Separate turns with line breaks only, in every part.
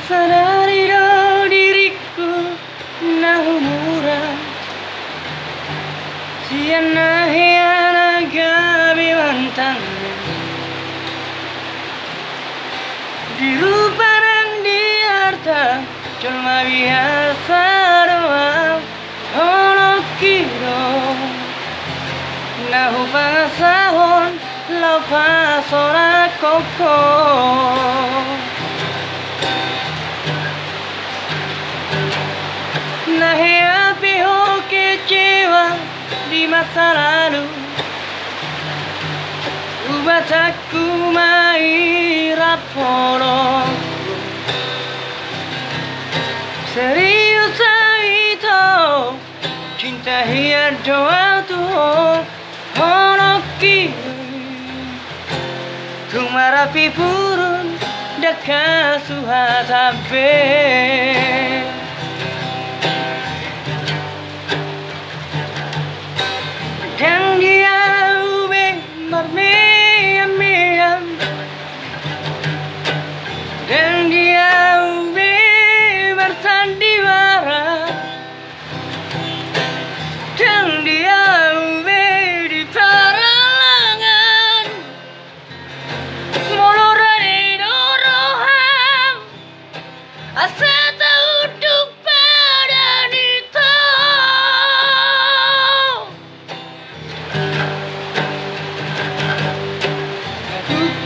sadari do diriku nahumura siana hiana gabi mantan di rupa dan di harta cuma biasa doang ono kiro nahu pasahon lau pasora koko nahi api ho kecewa di masa lalu ubataku mai raporo serius itu cinta hiar doa tuh honoki kumarapi purun dekat suhatabe dan dia ube marmeyam dan dia ube bersandiwara dan dia ube di paralangan molorane doroham asa tauduk pada nito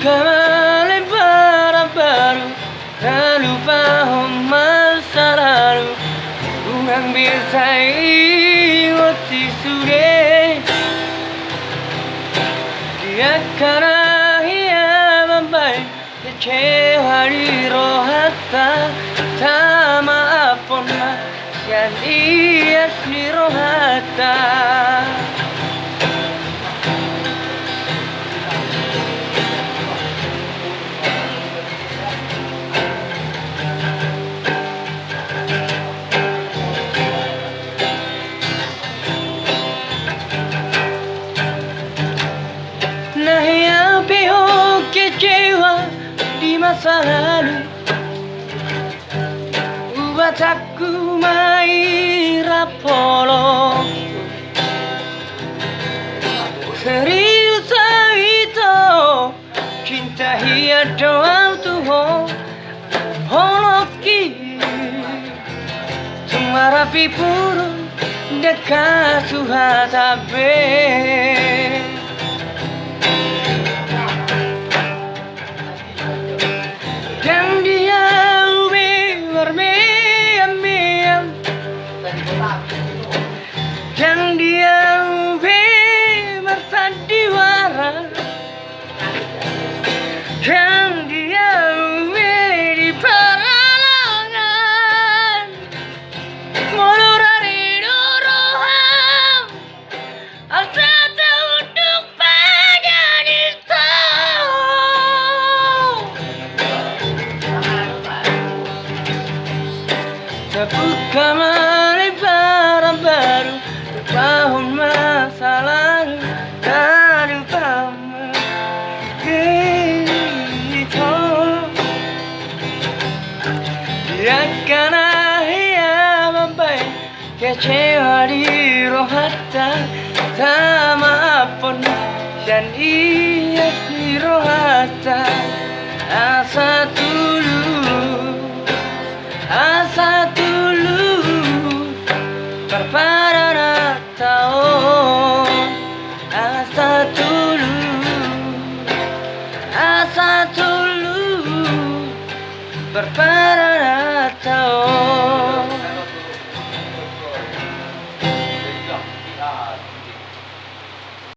kembali baru tak lupa masa lalu mengambil saya waktu sudah dia karena ia membaik kecewa di rohata sama apun yang dia di rohata nahi api ho kecewa di masa lalu ubataku mai rapolo serius itu cinta hiar doa tuh honoki semarapi purun dekat suhatabe dan dia ube bermeyam-meyam dan dia ube bersandiwara dan dia ube di paralangan molorane doroham asa tauduk pada nito terbuka mari baru tahun masa lalu tak lupa gitu dia karena ia membaik kecewa di rohata sama apun dan ia di rohata asa dulu berparana tahu asa dulu berparana